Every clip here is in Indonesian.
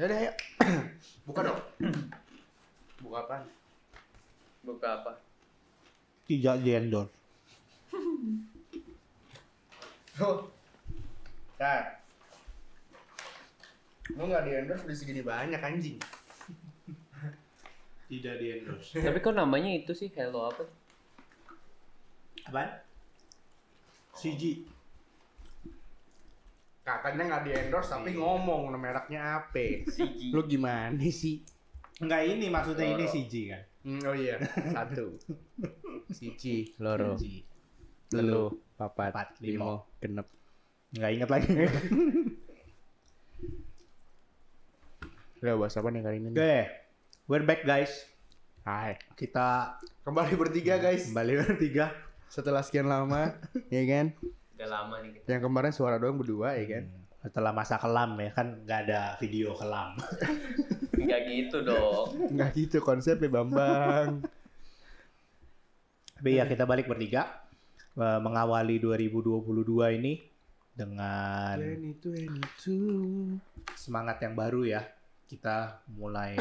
Ya udah ya. Buka dong. Buka apaan? Buka apa? Tidak di-endorse. Oh. Tar. Lu nggak di-endorse beli segini banyak anjing. Tidak di-endorse. Tapi kok namanya itu sih Hello apa? Apaan? CG. Katanya nggak di-endorse tapi ngomong mereknya apa? CG. Lu gimana sih? Enggak, ini maksudnya ini Loro. CG kan. Oh iya, satu. Siji, loro. CG. Telu, papat, Papat, limo, genep. Enggak ingat lagi. Udah bahas apa nih kali ini? Oke. We're back guys. Hai. Kita Kembali bertiga guys. kembali bertiga. Setelah sekian lama, ya kan? Udah lama nih kita. Yang kemarin suara doang berdua, ya kan? Setelah masa kelam ya kan nggak ada video kelam. Enggak gitu dong. Nggak gitu konsepnya Bambang. Tapi ya kita balik bertiga mengawali 2022 ini dengan Itu. semangat yang baru ya. Kita mulai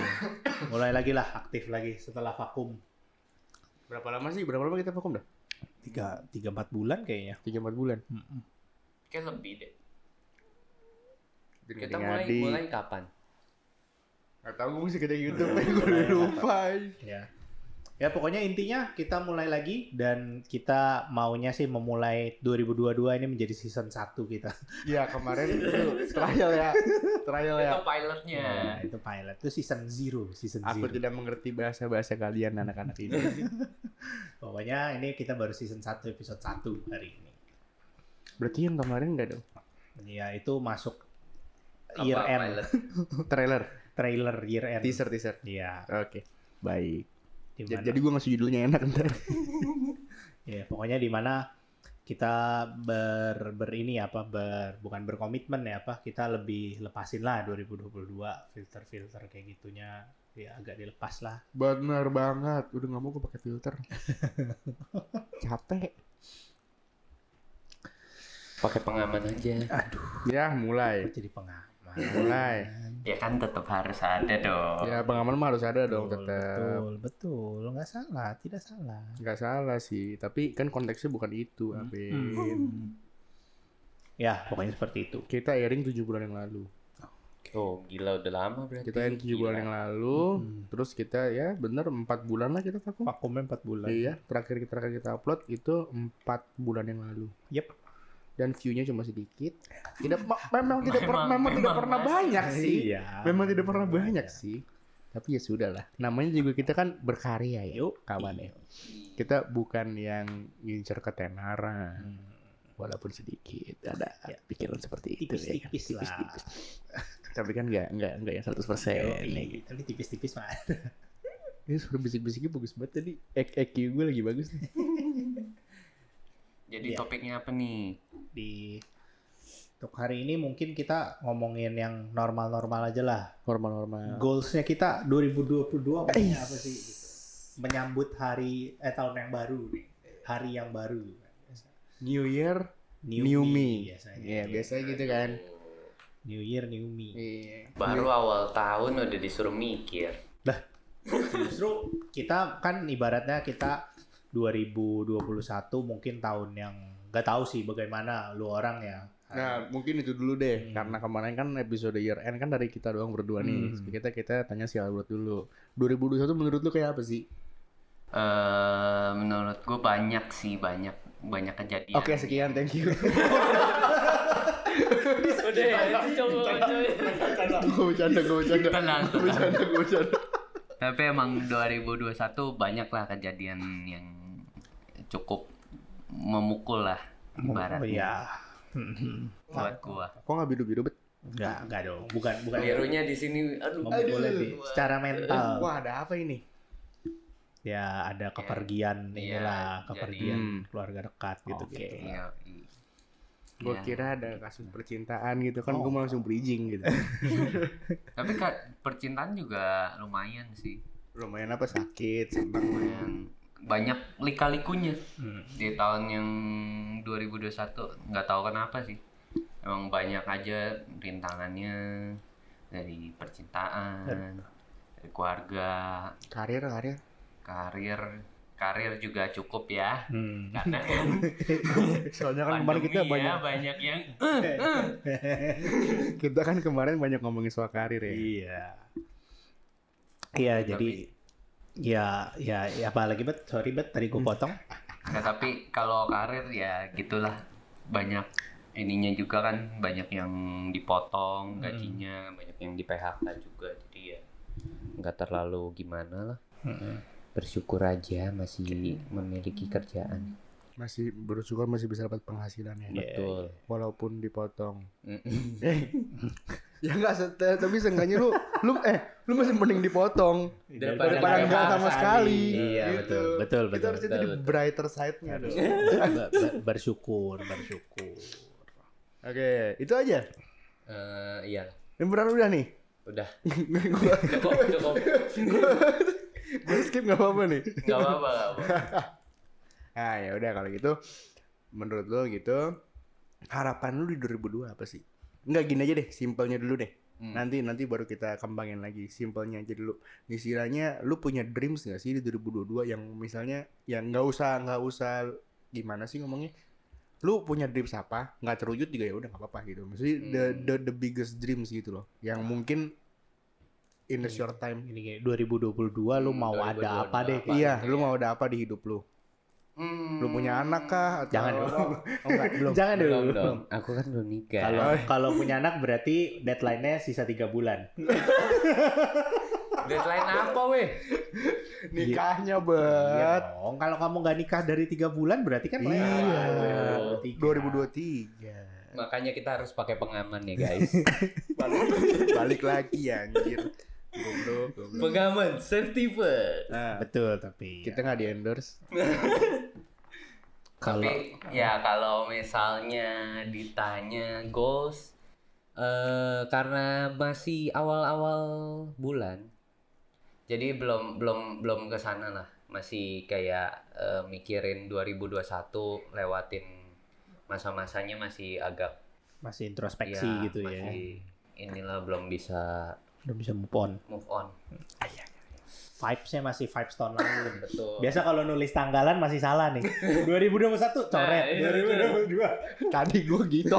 lagi lah aktif lagi setelah vakum Berapa lama sih? Berapa lama kita vakum dah? 3-4 bulan kayaknya. 3-4 bulan. Kayak lebih deh. Ngadi-ngadi. Kita mulai kapan? Nggak tahu gue mesti kerja YouTube, gue udah lupa. Ya pokoknya intinya kita mulai lagi dan kita maunya sih memulai 2022 ini menjadi season 1 kita. Iya kemarin itu trial ya. Itu pilotnya. Nah, itu pilot itu season 0. Aku tidak mengerti bahasa kalian anak-anak ini. Pokoknya ini kita baru season 1 episode 1 hari ini. Berarti yang kemarin enggak dong? Ya itu masuk Apa year end pilot? Trailer, year end. teaser. Iya. Oke, baik. Dimana, Jadi gue ngasih judulnya enak ntar. ya pokoknya di mana kita ini apa bukan berkomitmen ya apa kita lebih lepasin lah 2022 filter kayak gitunya ya agak dilepas lah. Bener banget. Udah nggak mau gue pakai filter. Capek. Pakai pengaman aja. Ya mulai. Jadi pengaman. Mulai. Ya kan tetap harus ada dong. Ya pengaman mah harus ada dong tetap. Betul, nggak salah, tidak salah. Nggak salah sih. Tapi kan konteksnya bukan itu, Abin. Ya pokoknya seperti itu. Kita airing 7 bulan yang lalu. Oh gila udah lama berarti. Kita airing 7 bulan yang lalu. Terus kita ya bener 4 bulan lah kita vakum. Vakumnya 4 bulan. Iya, terakhir kita upload itu 4 bulan yang lalu. Yep. Dan view-nya cuma sedikit. Memang tidak pernah banyak sih. Iya. Memang tidak pernah banyak sih. Tapi ya sudahlah. Namanya juga kita kan berkarya ya, kawan ya. Kita bukan yang ngincer ketenaran. Walaupun sedikit ada pikiran seperti itu ya. Tipis-tipis lah. Tapi kan enggak yang 100%. Tapi tipis-tipis mah. Ini suara bisik-bisiknya bagus banget tadi. EQ gue lagi bagus nih. Jadi topiknya apa nih? Untuk hari ini mungkin kita ngomongin yang normal-normal aja lah. Normal-normal. Goalsnya kita 2022 maunya apa sih? Gitu. Menyambut tahun yang baru, hari yang baru. New Year, new me. Biasanya. Iya, biasanya gitu kan. New Year, new me. Iya. Baru awal tahun udah disuruh mikir. Justru kita kan ibaratnya kita 2021 mungkin tahun yang nggak tahu sih bagaimana lu orang ya. Nah, mungkin itu dulu deh. Karena kemarin kan episode year end kan dari kita doang berdua nih. Kita tanya si Albert dulu. 2021 menurut lu kayak apa sih? Menurut gue banyak kejadian. Oke, sekian, thank you. Udah, coba. Gue bercanda. Tenang. Gue bercanda. Tapi emang 2021 banyak lah kejadian yang cukup memukul lah ibaratnya. Oh iya. Buat gua. Kok nggak biru-biru bet? Enggak dong. Bukan Birunya di sini aduh. boleh deh. Secara mental. Wah, ada apa ini? Ya ada kepergian inilah, kepergian keluarga dekat gitu. Iya. Gue kira ada kasus percintaan gitu kan, gue langsung bridging gitu. Tapi percintaan juga lumayan sih. Lumayan apa, sakit, senang. Lumayan banyak lika-likunya di tahun yang 2021. Nggak tahu kenapa sih. Emang banyak aja rintangannya, dari percintaan, dari keluarga, karir juga cukup ya. Karena kan Soalnya kan kemarin kita pandemi banyak ya, banyak yang kita kan kemarin banyak ngomongin soal karir ya. Iya. Iya, jadi ya apalagi sorry tadi gue potong. ya, tapi kalau karir ya gitulah, banyak ininya juga kan, banyak yang dipotong gajinya, banyak yang di PHK juga, jadi ya nggak terlalu gimana lah. Bersyukur aja masih memiliki kerjaan. Masih bersyukur masih bisa dapat penghasilan ya. Betul. Walaupun dipotong. Ya enggak, tapi seenggaknya lu masih mending dipotong daripada enggak sama sekali. Iya, gitu. betul. Kita harus jadi brighter side-nya dong. Bersyukur. Oke, itu aja. Iya. Yang benar udah nih. Udah. Gua Cukup. Gue skip nggak apa-apa nih. Gak apa-apa. Nah ya udah kalau gitu, menurut lo gitu, harapan lu di 2002 apa sih? Enggak, gini aja deh, simpelnya dulu deh. Nanti baru kita kembangin lagi, simpelnya aja dulu. Istilahnya lu punya dreams nggak sih di 2022 yang misalnya yang nggak usah gimana sih ngomongnya? Lu punya dreams apa? Nggak terwujud juga ya udah nggak apa-apa gitu. Maksudnya the biggest dreams gitu loh, yang mungkin in the short time. Ini kayak 2022 lu mau 2022 ada apa deh? Iya, lu mau ada apa di hidup lu? Lu punya anak kah? Atau... Jangan dong. Oh, enggak, belum. Jangan Belum dulu. dong. Aku kan belum nikah. Kalau punya anak berarti deadline-nya sisa 3 bulan. Deadline apa weh? Nikahnya, Iya Bet. dong. Kalau kamu nggak nikah dari 3 bulan berarti kan Iya. 2023. Makanya kita harus pakai pengaman ya guys. Balik lagi anjir. Goblok. Pengaman, safety first. Nah, Betul, tapi kita nggak di-endorse. Tapi ya kalau misalnya ditanya goals, karena masih awal-awal bulan, jadi belum ke sana lah. Masih kayak mikirin 2021, lewatin masa-masanya masih agak masih introspeksi ya, gitu ya. masih inilah belum bisa Udah bisa move on. Vibes-nya masih vibes tahun lalu. Betul. Biasa kalau nulis tanggalan masih salah nih. 2021 coret. Nah, iya, 2022. Tadi gue gitu.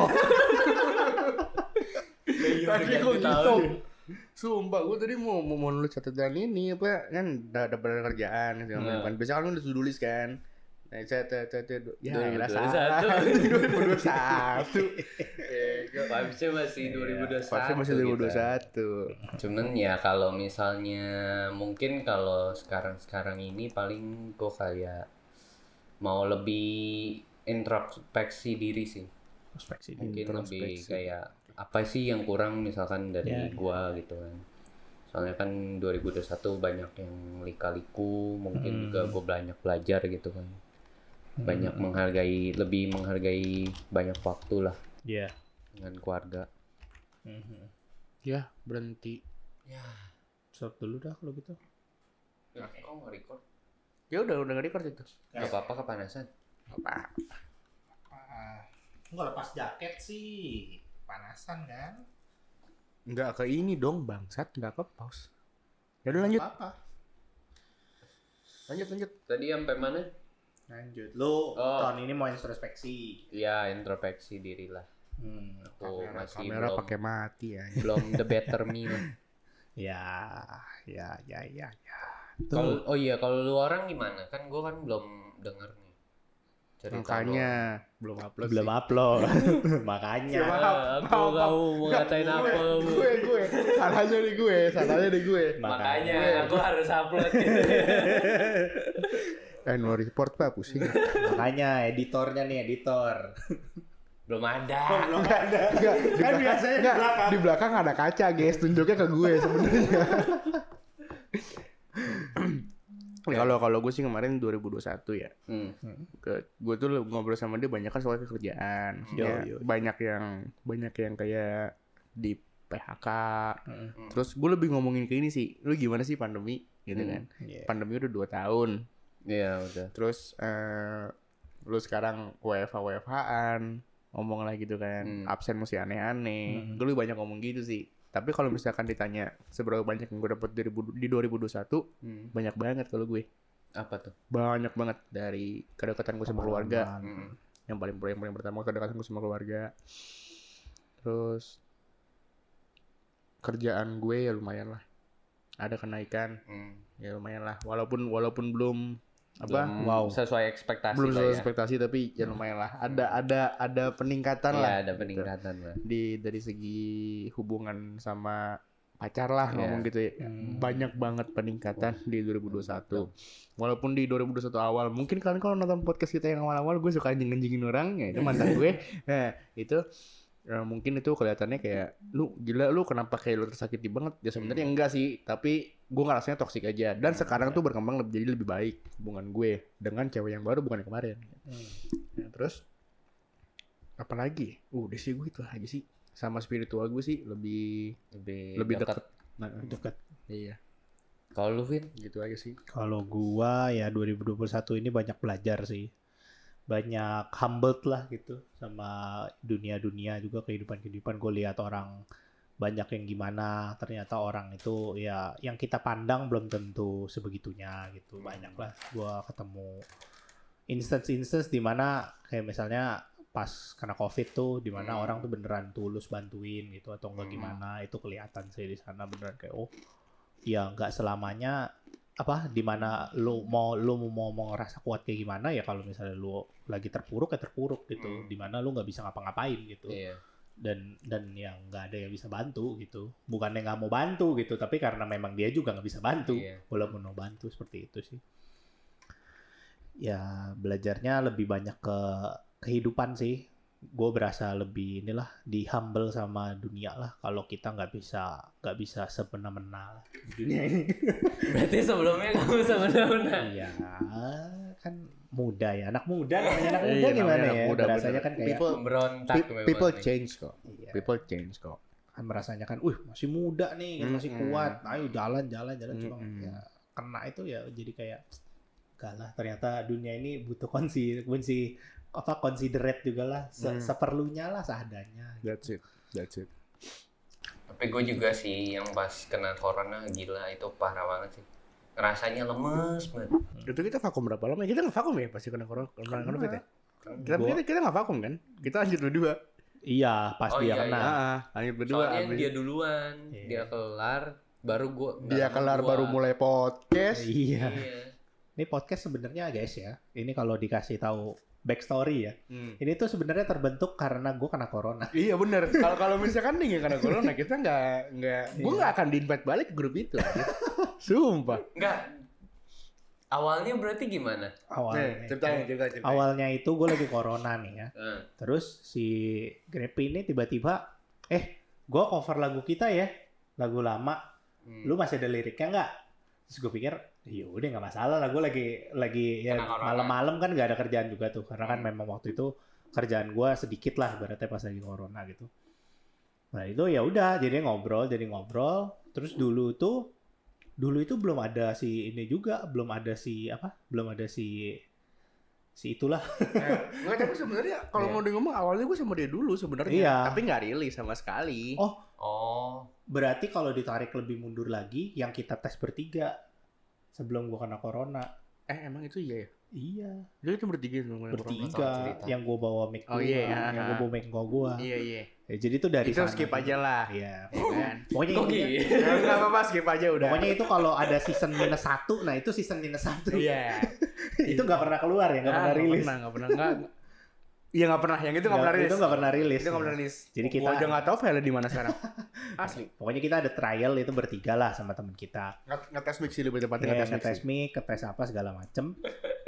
Tadi gue gitu. Sumpah, gue tadi mau nulis catatan ini apa kan udah dapat kerjaan segala macam. Biasa kan lu udah tulis kan. Nah, ya 2021. salah. 2021. Vibes-nya masih 2021. Pasti masih 2021. Cuman ya kalau misalnya mungkin kalau sekarang ini paling gue kayak mau lebih introspeksi diri sih. Mungkin lebih kayak apa sih yang kurang misalkan dari gua gitu kan. Soalnya kan 2021 banyak yang lika-liku, mungkin juga gue banyak belajar gitu kan. Banyak lebih menghargai banyak waktu lah. Iya. Dengan keluarga. Ya, berhenti. Ya. Stop dulu dah kalau gitu. Kok nggak record? Ya udah nge-record itu. Gak apa-apa kepanasan. Apa? Enggak lepas jaket sih. Panasan kan? Enggak ke ini dong, bangsat, enggak ke pause. Ya udah lanjut. Apa? Lanjut. Tadi sampai mana? Lanjut. Lu tahun ini mau introspeksi. Ya introspeksi diri lah. Aku masih Kamera belum pakai mati ya. belum the better me lah. Ya. Kalau kalau lu orang gimana? Kan gua kan belum denger nih. Cerita Makanya belum upload. Belum sih. upload. Makanya. Aku kamu mau ngatain apa? Gue. Salahnya di gue. Makanya aku harus upload. No report Pak, pusing. Makanya editornya nih, editor. Belum ada. Kan biasanya Di belakang ada kaca, guys. Tunjuknya ke gue sebenarnya. Kalau gue sih kemarin 2021 ya. Gue tuh ngobrol sama dia banyak kan soal kerjaan. Banyak yang kayak di PHK. Terus gue lebih ngomongin ke ini sih. Lu gimana sih pandemi gitu kan. Pandemi udah 2 tahun. Iya udah. Terus lu sekarang WFH-an ngomong lah gitu kan. Absen mesti aneh-aneh. Gue lebih banyak ngomong gitu sih. Tapi kalau misalkan ditanya seberapa banyak yang gue dapat di 2021, banyak banget kalau gue. Apa tuh? Banyak banget dari kedekatan gue sama keluarga. Yang paling pertama kedekatan gue sama keluarga. Terus kerjaan gue ya lumayan lah. Ada kenaikan. Ya lumayan lah. Walaupun belum sesuai ekspektasi. Belum sesuai ekspektasi tapi ya lumayan lah. Ada peningkatan lah. Ada peningkatan lah. Dari segi hubungan sama pacar lah ngomong gitu ya. Banyak banget peningkatan di 2021. Walaupun di 2021 awal mungkin kalian kalau nonton podcast kita yang awal-awal gue suka anjing-anjingin orang ya itu mantan gue. Nah, itu mungkin itu kelihatannya kayak lu gila lu kenapa kayak lu tersakiti banget. Ya sebenarnya enggak sih, tapi gue ngerasanya toksik aja. Dan sekarang tuh berkembang jadi lebih baik hubungan gue dengan cewek yang baru bukan yang kemarin. Nah, terus apalagi? Udah sih gue itu aja sih. Sama spiritual gue sih lebih dekat. Dekat. Iya. Kalau lu Vin? Gitu aja sih. Kalau gua ya 2021 ini banyak belajar sih. Banyak humbled lah gitu sama dunia-dunia juga kehidupan gue lihat orang banyak yang gimana, ternyata orang itu ya yang kita pandang belum tentu sebegitunya gitu. Banyak lah gua ketemu instance di mana kayak misalnya pas kena COVID tuh di mana orang tuh beneran tulus bantuin gitu atau enggak gimana, itu kelihatan sih di sana beneran kayak ya nggak selamanya di mana lu mau ngerasa kuat kayak gimana ya kalau misalnya lu lagi terpuruk gitu, di mana lu nggak bisa ngapa-ngapain gitu. Dan yang nggak ada yang bisa bantu gitu, bukannya nggak mau bantu gitu, tapi karena memang dia juga nggak bisa bantu walaupun mau bantu, seperti itu sih. Ya belajarnya lebih banyak ke kehidupan sih. Gue berasa lebih di humble sama dunia lah. Kalau kita nggak bisa semena-mena di dunia ini. Berarti sebelumnya kamu semena-mena. Iya, kan muda ya, anak muda gimana ya? Berasanya kan kayak people change kok. Iya. People change kok. Kan merasanya kan, masih muda nih, masih kuat. Ayo jalan cuma ya kena itu ya jadi kayak enggak lah, ternyata dunia ini butuh considerate juga lah, seperlunya lah, seadanya. That's it. Tapi gue juga sih yang pas kena corona gila itu parah banget sih. Rasanya lemes banget. Itu kita vakum berapa lama? Kita nggak vakum ya pasti kena corona ya? Kita nggak vakum kan? Kita lanjut berdua. Iya, pas dia kena. Lanjut berdua. Soalnya dia duluan, dia kelar, baru gue. Dia kelar baru mulai podcast. Iya. Ini podcast sebenarnya guys ya. Ini kalau dikasih tahu backstory ya. Ini tuh sebenarnya terbentuk karena gue kena corona. Iya benar. Kalau misalkan dia nggak kena corona, kita gue nggak akan di-invite balik ke grup itu. Sumpah. Nggak. Awalnya berarti gimana? Ceritain. Awalnya itu gue lagi corona nih ya. Terus si Grepi ini tiba-tiba, gue cover lagu kita ya, lagu lama. Lu masih ada liriknya nggak? Terus gue pikir, udah nggak masalah lah, gue lagi ya malam-malam kan nggak ada kerjaan juga tuh, karena kan memang waktu itu kerjaan gue sedikit lah, berarti pas lagi corona gitu. Nah itu ya udah, jadi ngobrol. Terus dulu itu belum ada si ini juga, belum ada si itulah. Nggak, tapi sebenarnya kalau mau ngomong awalnya gue sama dia dulu sebenarnya, tapi nggak rilis sama sekali. Oh, berarti kalau ditarik lebih mundur lagi, yang kita tes bertiga sebelum gua kena corona. Emang itu iya ya? Iya. Jadi itu bertiga yang gua bawa mic gua, yang gua bawa mic gua. Iya. Ya, jadi itu dari itu sana. Skip aja lah. Iya. Kan? Pokoknya nggak apa-apa, skip aja udah. Pokoknya itu kalau ada season -1, nah itu season -1. Iya. Itu nggak pernah keluar ya, nggak pernah rilis. Nggak pernah. Iya nggak pernah, yang itu nggak pernah rilis. Itu nggak pernah rilis. Itu nggak pernah rilis. Jadi kita udah nggak tahu file di mana sekarang. Asli. Pokoknya kita ada trial itu bertiga lah sama teman kita. Ngetes mic sih lebih tepatnya, ngetes mic, ngetes apa segala macem.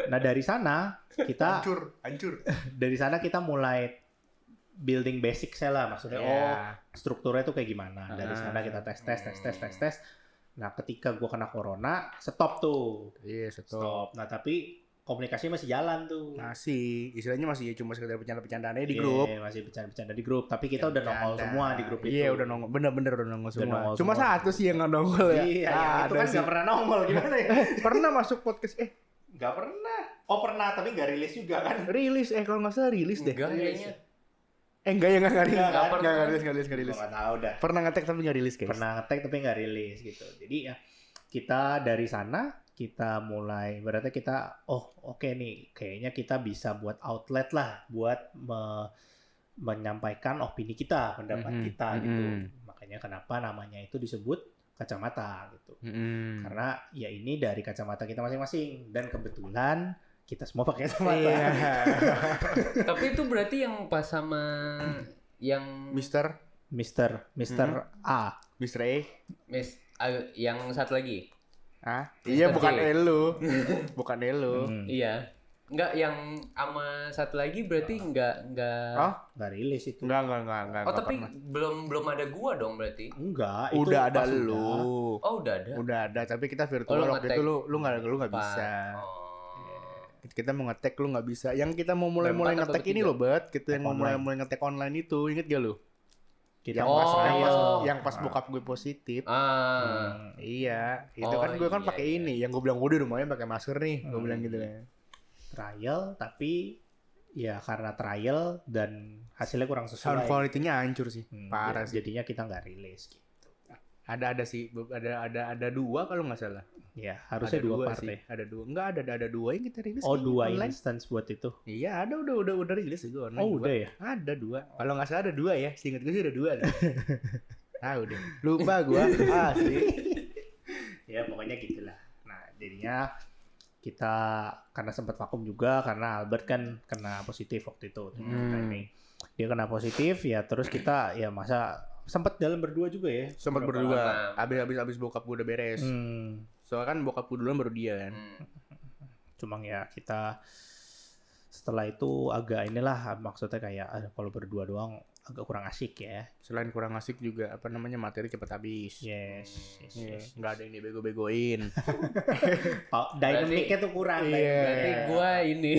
Nah dari sana kita hancur. Dari sana kita mulai building basic lah, maksudnya strukturnya tuh kayak gimana. Dari sana kita tes. Nah ketika gua kena corona, stop tuh. Iya, stop. Nah tapi komunikasinya masih jalan tuh. Istilahnya masih cuma sekedar bercanda-bercandaannya di grup. Iya, masih bercanda-bercanda di grup. Tapi kita udah nongol semua di grup itu. Iya, udah nongol. Bener-bener udah nongol semua. Cuma satu sih yang nggak nongol ya. Iya, itu kan nggak pernah nongol. Gimana ya? Pernah masuk podcast. Nggak pernah. Oh pernah, tapi nggak rilis juga kan? Rilis, kalau nggak salah rilis deh. Enggak kayaknya. Enggak ya, enggak rilis. Nggak pernah. Enggak rilis. Gua nggak tahu dah. Pernah ngetek tapi enggak rilis, guys. Pernah ngetek tapi nggak rilis gitu. Jadi ya kita dari sana kita mulai berarti kita oke nih kayaknya kita bisa buat outlet lah buat menyampaikan opini kita, pendapat kita gitu. Makanya kenapa namanya itu disebut kacamata gitu. Karena ya ini dari kacamata kita masing-masing dan kebetulan kita semua pakai kacamata. Iya. Tapi itu berarti yang pas sama yang Mister A. Mister E. yang satu lagi. Iya, Mr. bukan J. elu. Bukan elu. Iya. Enggak, yang sama satu lagi berarti enggak Nggak rilis itu. Enggak. Oh, tapi belum ada gua dong berarti. Enggak, itu Udah ada pas lu. Oh, udah ada. Udah ada, tapi kita virtual Oh, lu waktu ngetek itu lu enggak bisa. Oh. Kita mau ngetek lu nggak bisa. Yang kita mau mulai Berempat atau ngetek ini bertiga? loh, Bet. Kita yang mau Online. mulai ngetek online itu, inget gak lu? Kita Yang pas Oh. yang pas bokap gue positif. Ah. Iya, itu Oh, kan gue kan iya, pakai iya. ini. Yang gue bilang gue di rumahnya pakai masker nih, gue bilang gitu kan. trial tapi ya karena trial dan hasilnya kurang Sound sesuai. quality-nya hancur sih, parah sih. Jadinya kita nggak rilis gitu. Ada sih, ada dua kalau nggak salah. Ya, harusnya Ada dua part sih. ya. Ada dua. Enggak ada dua yang kita rilis. Oh, nih, dua online. instance buat itu. Iya, ada udah rilis juga online. Oh, dua. udah ya. Ada dua. Kalau nggak salah ada dua ya. Seingat gue sih ada dua. Tahu deh. Lupa gue. Asli. Ya, pokoknya gitulah. Nah, jadinya kita karena sempat vakum juga karena Albert kan kena positif waktu itu. Kita ini. Dia kena positif ya terus kita ya masa sempat jalan berdua juga ya. Sempat Beberapa berdua. lama. Abis bokap gue udah beres. Soalnya kan bokap gue duluan baru dia kan. Cuma ya kita setelah itu agak inilah maksudnya kayak kalau berdua doang agak kurang asik ya. Selain kurang asik juga apa namanya materi cepat habis. Yes. Iya, nggak ada yang dibego-begoin. Dynamicnya tuh kurang. Iya. Berarti gua ini.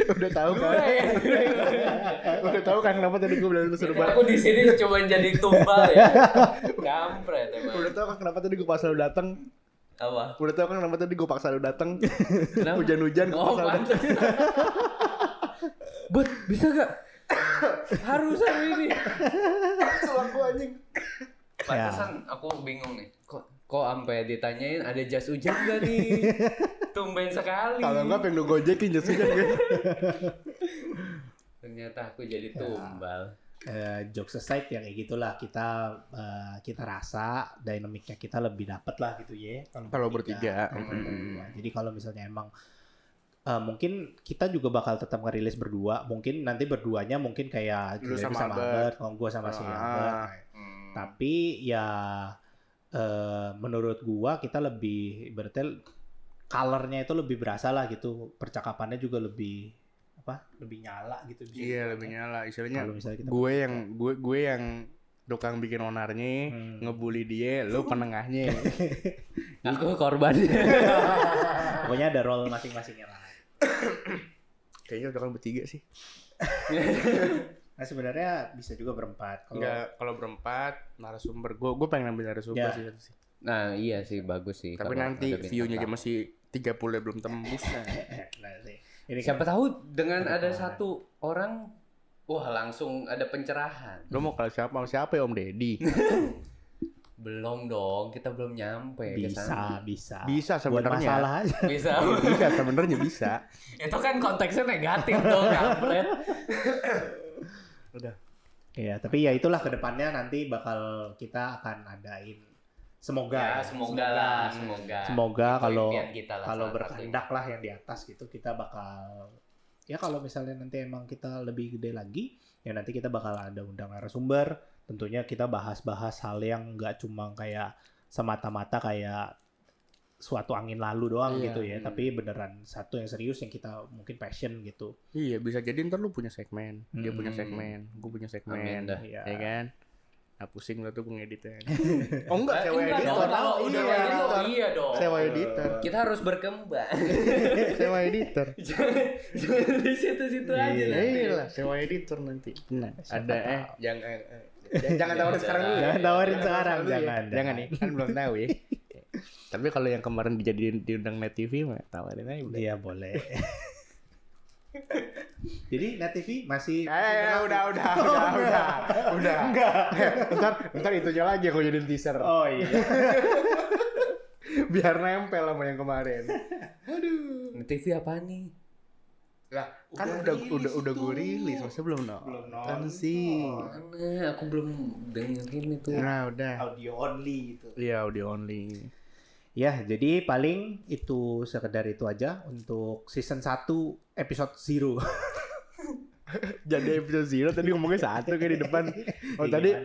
Udah tahu kan? Udah tahu kan kenapa tadi gue bilang lu seru banget. Aku di sini cuma jadi tumbal ya. Kampret emang. Udah tahu kan kenapa tadi gue paksa lu datang? Apa? Udah tahu kan kenapa tadi gue paksa lu datang? Kenapa? Hujan-hujan gue Oh, paksa lu datang. pantes. But, bisa gak? Harus hari ini. Selaku anjing. Pantesan aku bingung nih. Kok sampai ditanyain ada jas hujan gak nih? Tumben sekali. Kalau enggak pengen lu gojekin jas hujan gitu. Ternyata aku jadi tumbal. Jokes aside ya kayak gitulah kita rasa dinamiknya kita lebih dapat lah gitu ya Kalau bertiga. Jadi kalau misalnya emang mungkin kita juga bakal tetap ngerilis berdua, mungkin nanti berduanya mungkin kayak Lu Glenn sama Albert, kalau gue sama si Albert. Tapi ya menurut gua kita lebih berarti colornya itu lebih berasa lah gitu, percakapannya juga lebih nyala gitu. Iya, lebih nyala. Istilahnya Kalau misalnya kita gue yang tukang bikin onarnya, ngebully dia, lu penengahnya. Aku korbannya. pokoknya ada role masing-masingnya lah. Kayaknya udah kan bertiga sih. Nah sebenarnya bisa juga berempat. Kalau berempat narasumber, gue pengen ambil narasumber Ya. sih. Nah, iya sih bagus sih. Tapi kalau nanti ada bintang view-nya tamu. masih 30 belum tembus. Nah, ini Siapa tahu dengan ada satu orang, wah langsung ada pencerahan. Lo mau kalau siapa ya Om Deddy? Belum dong, kita belum nyampe ke sana. bisa. Bisa Buat sebenarnya. masalah aja. Bisa. Bisa sebenarnya bisa. Itu kan konteksnya negatif dong, kampret. Udah. Ya, tapi ya itulah kedepannya nanti bakal kita akan adain. Semoga Semoga kalau impian kita lah, kalau salah berkehendak lah yang di atas gitu kita bakal ya kalau misalnya nanti emang kita lebih gede lagi ya nanti kita bakal ada undang narasumber, tentunya kita bahas-bahas hal yang nggak cuma kayak semata-mata kayak suatu angin lalu doang gitu ya, tapi beneran satu yang serius yang kita mungkin passion gitu. Iya, bisa jadi ntar lu punya segmen, dia punya segmen, gue punya segmen, Amin dah. ya kan? Nah, pusing lo tuh ngeditnya. Oh enggak, sewa Enggak editor. dong, kalau udah Iya, gitu, editor. iya dong. Sewa editor. Kita harus berkembang. Sewa editor. Jangan di situ-situ aja nanti. Iya lah, sewa editor nanti. Nah, Siapa ada tahu. jangan tawarin sekarang dulu. Jangan tawarin sekarang, Dulu ya. jangan. Jangan nih, kan belum tahu ya. Tapi kalau yang kemarin dijadiin diundang Net TV mah tawarin aja udah. Iya boleh. Jadi Net TV masih udah. Enggak. Ntar itunya lagi aku jadiin teaser. Oh iya. Biar nempel sama yang kemarin. Net TV apa nih? Lah, kan udah gue rilis, masa belum Belum kan sih. Mana? Aku belum dengerin itu. Nah, udah. Audio only gitu. Iya, audio only. Ya, jadi paling itu sekedar itu aja untuk season 1 episode 0. Jadi episode 0 tadi ngomongnya 1 kayak di depan. Oh, tadi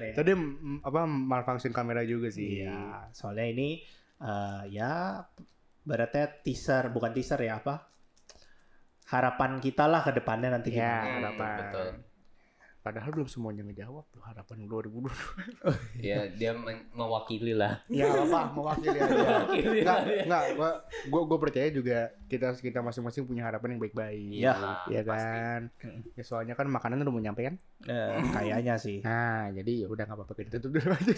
apa malfunction kamera juga sih. Iya, soalnya ini ya berarti teaser, bukan teaser ya apa? Harapan kita lah ke depannya nanti Ya, gimana. harapan. Betul. Padahal belum semuanya ngejawab tuh harapan 2022. Ya dia mewakili lah. Ya apa mewakili aja. Enggak, gua percaya juga kita masing-masing punya harapan yang baik-baik. Iya. Ya kan. Ya soalnya kan makanan udah mau nyampe kan. Kayaknya sih. Nah, jadi ya udah enggak apa-apa kita tutup dulu aja.